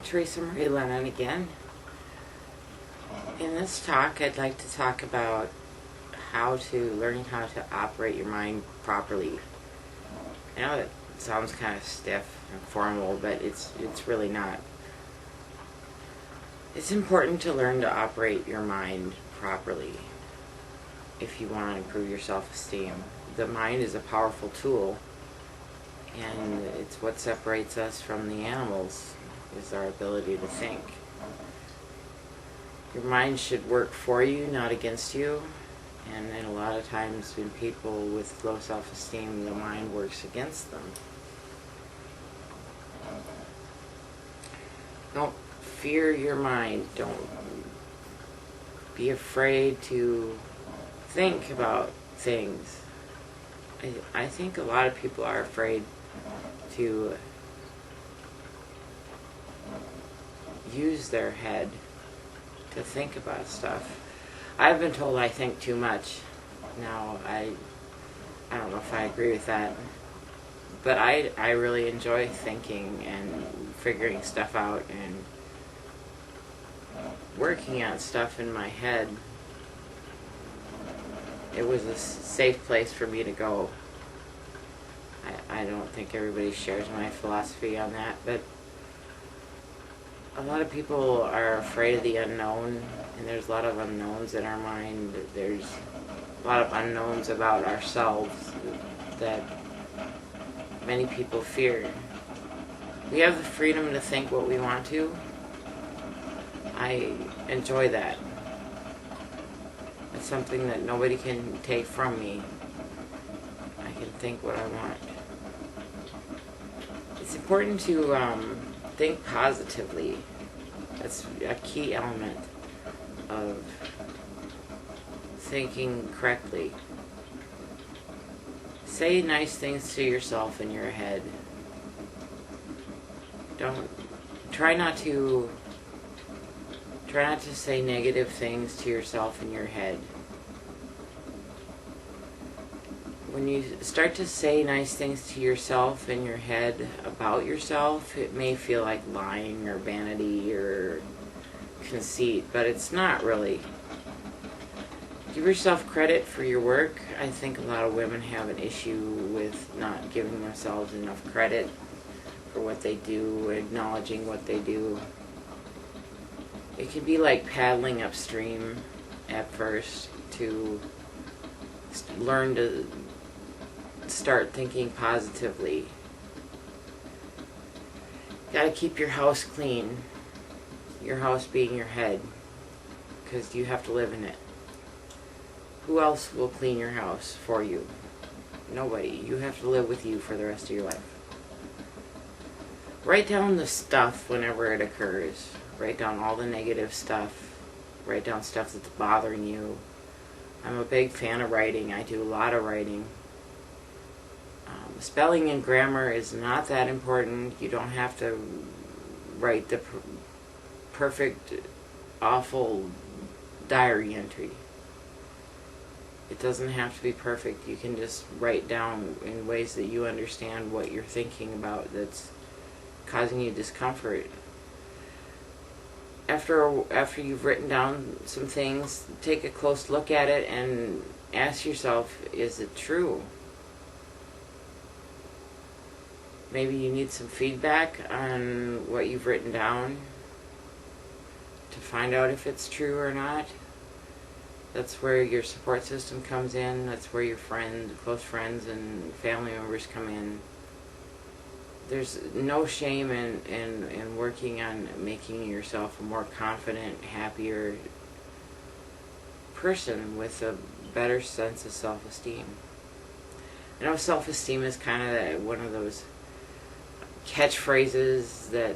Teresa Marie Lennon again. In this talk, I'd like to talk about learning how to operate your mind properly. I know that sounds kind of stiff and formal, but it's really not. It's important to learn to operate your mind properly if you want to improve your self-esteem. The mind is a powerful tool, and it's what separates us from the animals, is our ability to think. Your mind should work for you, not against you. And a lot of times when people with low self-esteem, the mind works against them. Don't fear your mind. Don't be afraid to think about things. I think a lot of people are afraid to use their head to think about stuff. I've been told I think too much. Now, I don't know if I agree with that, but I really enjoy thinking and figuring stuff out and working on stuff in my head. It was a safe place for me to go. I don't think everybody shares my philosophy on that, but a lot of people are afraid of the unknown, and there's a lot of unknowns in our mind. There's a lot of unknowns about ourselves that many people fear. We have the freedom to think what we want to. I enjoy that. It's something that nobody can take from me. I can think what I want. It's important to think positively. That's a key element of thinking correctly. Say nice things to yourself in your head. Try not to say negative things to yourself in your head. When you start to say nice things to yourself in your head about yourself, it may feel like lying or vanity or conceit, but it's not really. Give yourself credit for your work. I think a lot of women have an issue with not giving themselves enough credit for what they do, acknowledging what they do. It can be like paddling upstream at first to learn to start thinking positively. You gotta keep your house clean. Your house being your head, because you have to live in it. Who else will clean your house for you? Nobody. You have to live with you for the rest of your life. Write down the stuff whenever it occurs. Write down all the negative stuff. Write down stuff that's bothering you. I'm a big fan of writing. I do a lot of writing. Spelling and grammar is not that important. You don't have to write the perfect, awful diary entry. It doesn't have to be perfect. You can just write down in ways that you understand what you're thinking about that's causing you discomfort. After you've written down some things, take a close look at it and ask yourself, is it true? Maybe you need some feedback on what you've written down to find out if it's true or not. That's where your support system comes in. That's where your close friends and family members come in. There's no shame in working on making yourself a more confident, happier person with a better sense of self-esteem. I know self-esteem is kind of one of those catchphrases that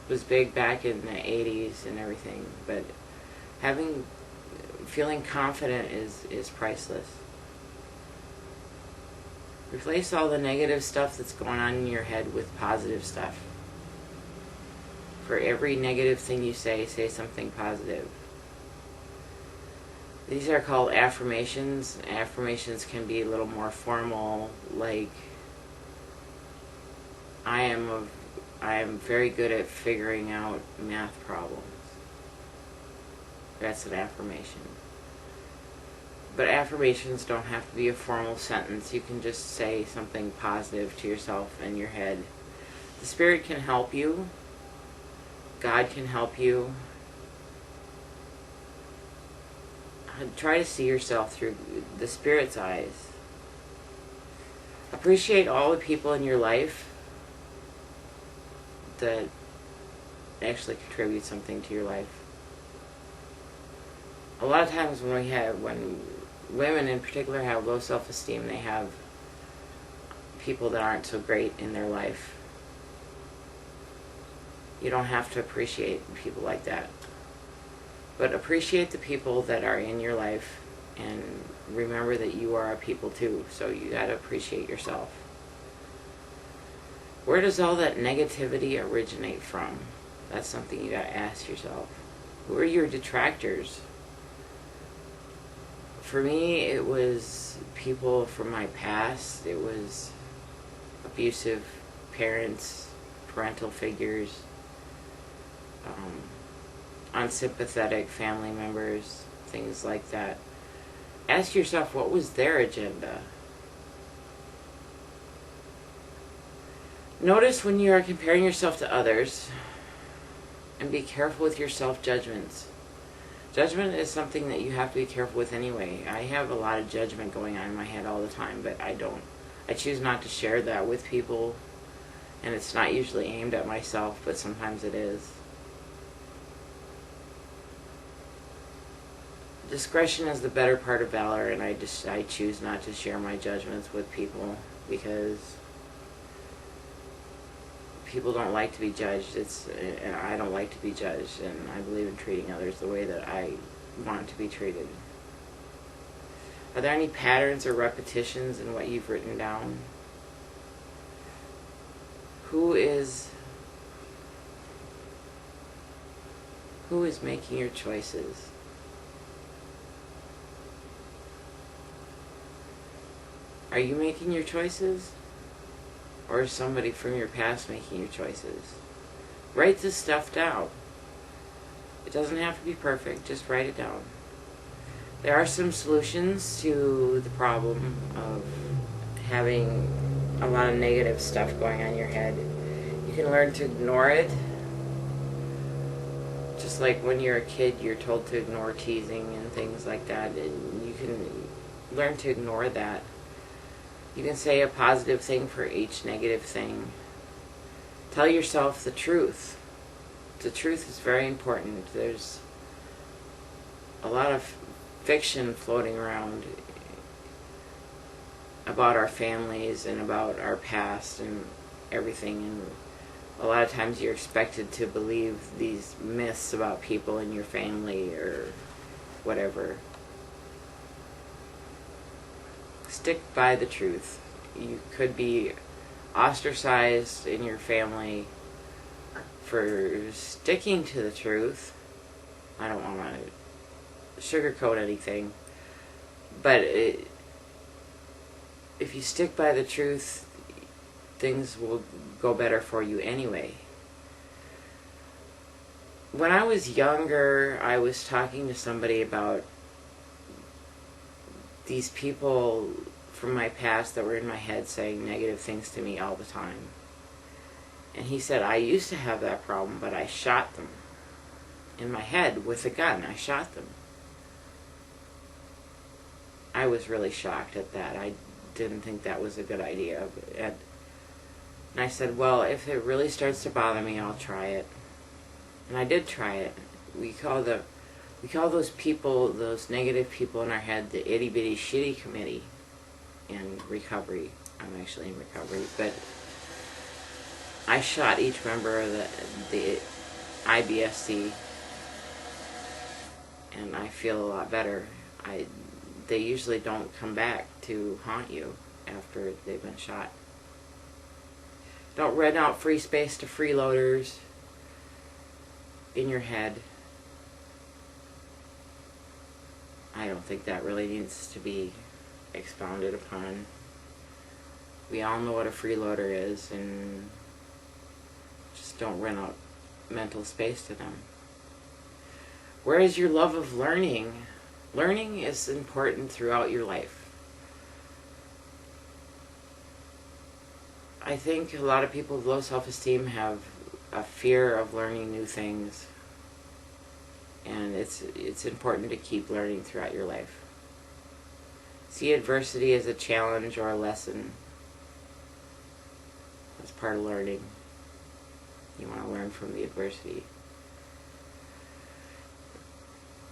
was big back in the 80s and everything, but feeling confident is priceless. Replace all the negative stuff that's going on in your head with positive stuff. For every negative thing you say something positive. These are called affirmations. Affirmations can be a little more formal, like I am I'm very good at figuring out math problems. That's an affirmation. But affirmations don't have to be a formal sentence. You can just say something positive to yourself in your head. The Spirit can help you. God can help you. Try to see yourself through the Spirit's eyes. Appreciate all the people in your life that actually contribute something to your life. A lot of times when women in particular have low self-esteem, they have people that aren't so great in their life. You don't have to appreciate people like that. But appreciate the people that are in your life, and remember that you are a people too, so you gotta appreciate yourself. Where does all that negativity originate from? That's something you gotta ask yourself. Who are your detractors? For me, it was people from my past. It was abusive parents, parental figures, unsympathetic family members, things like that. Ask yourself, what was their agenda? Notice when you are comparing yourself to others, and be careful with your self-judgments. Judgment is something that you have to be careful with anyway. I have a lot of judgment going on in my head all the time, but I choose not to share that with people, and it's not usually aimed at myself, but sometimes it is. Discretion is the better part of valor, and I choose not to share my judgments with people because people don't like to be judged. And I don't like to be judged, and I believe in treating others the way that I want to be treated. Are there any patterns or repetitions in what you've written down? Who is making your choices? Are you making your choices? Or is somebody from your past making your choices? Write this stuff down. It doesn't have to be perfect, just write it down. There are some solutions to the problem of having a lot of negative stuff going on in your head. You can learn to ignore it. Just like when you're a kid, you're told to ignore teasing and things like that, and you can learn to ignore that. You can say a positive thing for each negative thing. Tell yourself the truth. The truth is very important. There's a lot of fiction floating around about our families and about our past and everything, and a lot of times you're expected to believe these myths about people in your family or whatever. Stick by the truth. You could be ostracized in your family for sticking to the truth. I don't want to sugarcoat anything, but if you stick by the truth, things will go better for you anyway. When I was younger, I was talking to somebody about these people from my past that were in my head saying negative things to me all the time. And he said, I used to have that problem, but I shot them. In my head with a gun, I shot them. I was really shocked at that. I didn't think that was a good idea. And I said, well, if it really starts to bother me, I'll try it. And I did try it. We call those people, those negative people in our head, the itty bitty shitty committee in recovery. I'm actually in recovery, but I shot each member of the IBSC, and I feel a lot better. They usually don't come back to haunt you after they've been shot. Don't rent out free space to freeloaders in your head. I don't think that really needs to be expounded upon. We all know what a freeloader is, and Just don't rent out mental space to them. Where is your love of learning? Learning is important throughout your life. I think a lot of people with low self-esteem have a fear of learning new things. And it's important to keep learning throughout your life. See adversity as a challenge or a lesson. That's part of learning. You want to learn from the adversity.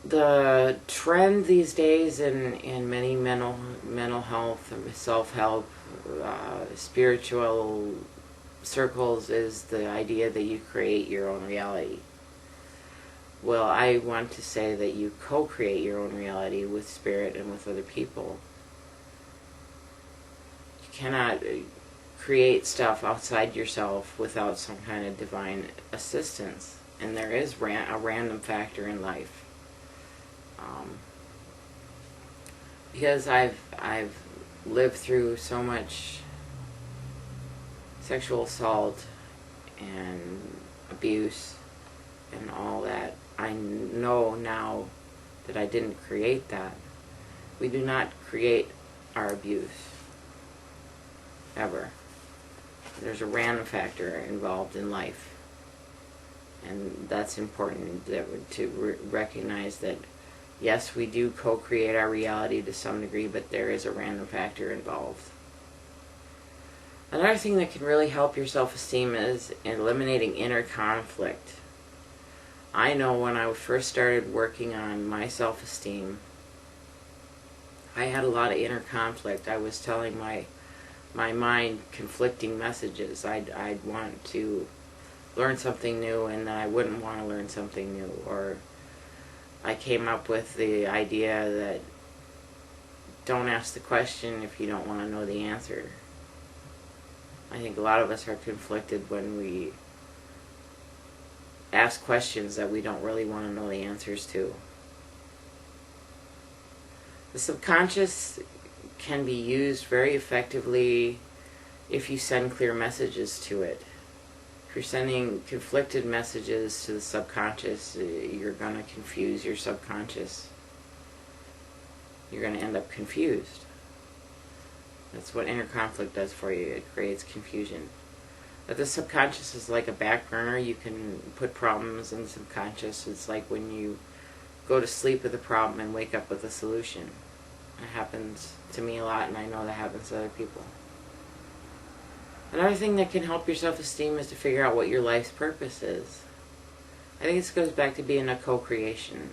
The trend these days in many mental health, self-help, spiritual circles is the idea that you create your own reality. Well, I want to say that you co-create your own reality with spirit and with other people. You cannot create stuff outside yourself without some kind of divine assistance. And there is a random factor in life. Because I've lived through so much sexual assault and abuse and all that, I know now that I didn't create that. We do not create our abuse. Ever. There's a random factor involved in life. And that's important to recognize that, yes, we do co-create our reality to some degree, but there is a random factor involved. Another thing that can really help your self-esteem is eliminating inner conflict. I know when I first started working on my self-esteem, I had a lot of inner conflict. I was telling my mind conflicting messages. I'd want to learn something new, and then I wouldn't want to learn something new. Or I came up with the idea that don't ask the question if you don't want to know the answer. I think a lot of us are conflicted when we ask questions that we don't really want to know the answers to. The subconscious can be used very effectively if you send clear messages to it. If you're sending conflicted messages to the subconscious, you're going to confuse your subconscious. You're going to end up confused. That's what inner conflict does for you. It creates confusion. But the subconscious is like a back burner. You can put problems in the subconscious. It's like when you go to sleep with a problem and wake up with a solution. It happens to me a lot, and I know that happens to other people. Another thing that can help your self-esteem is to figure out what your life's purpose is. I think this goes back to being a co-creation.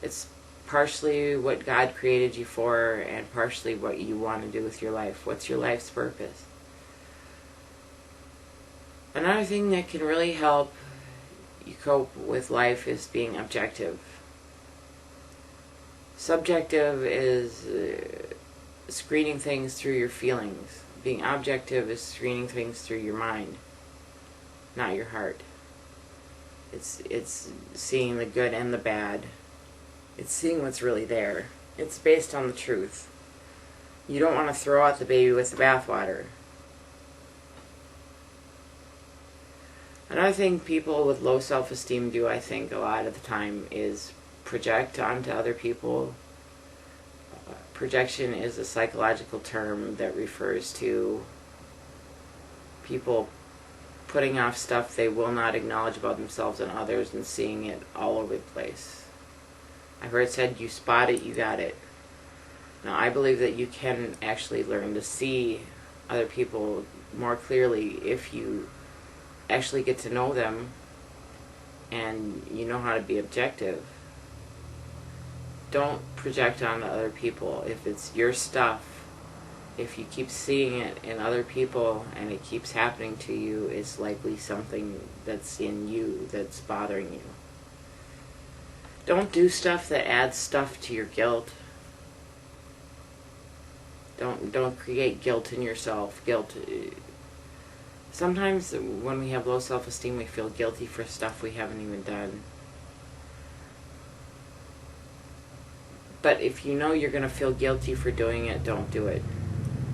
It's partially what God created you for, and partially what you want to do with your life. What's your life's purpose? Another thing that can really help you cope with life is being objective. Subjective is screening things through your feelings. Being objective is screening things through your mind, not your heart. It's seeing the good and the bad. It's seeing what's really there. It's based on the truth. You don't want to throw out the baby with the bathwater. Another thing people with low self-esteem do, I think, a lot of the time is project onto other people. Projection is a psychological term that refers to people putting off stuff they will not acknowledge about themselves and others and seeing it all over the place. I've heard it said, you spot it, you got it. Now, I believe that you can actually learn to see other people more clearly if you actually get to know them and you know how to be objective. Don't project onto other people. If it's your stuff, if you keep seeing it in other people and it keeps happening to you, it's likely something that's in you that's bothering you. Don't do stuff that adds stuff to your guilt. Don't create guilt in yourself. Sometimes when we have low self-esteem, we feel guilty for stuff we haven't even done. But if you know you're going to feel guilty for doing it, don't do it.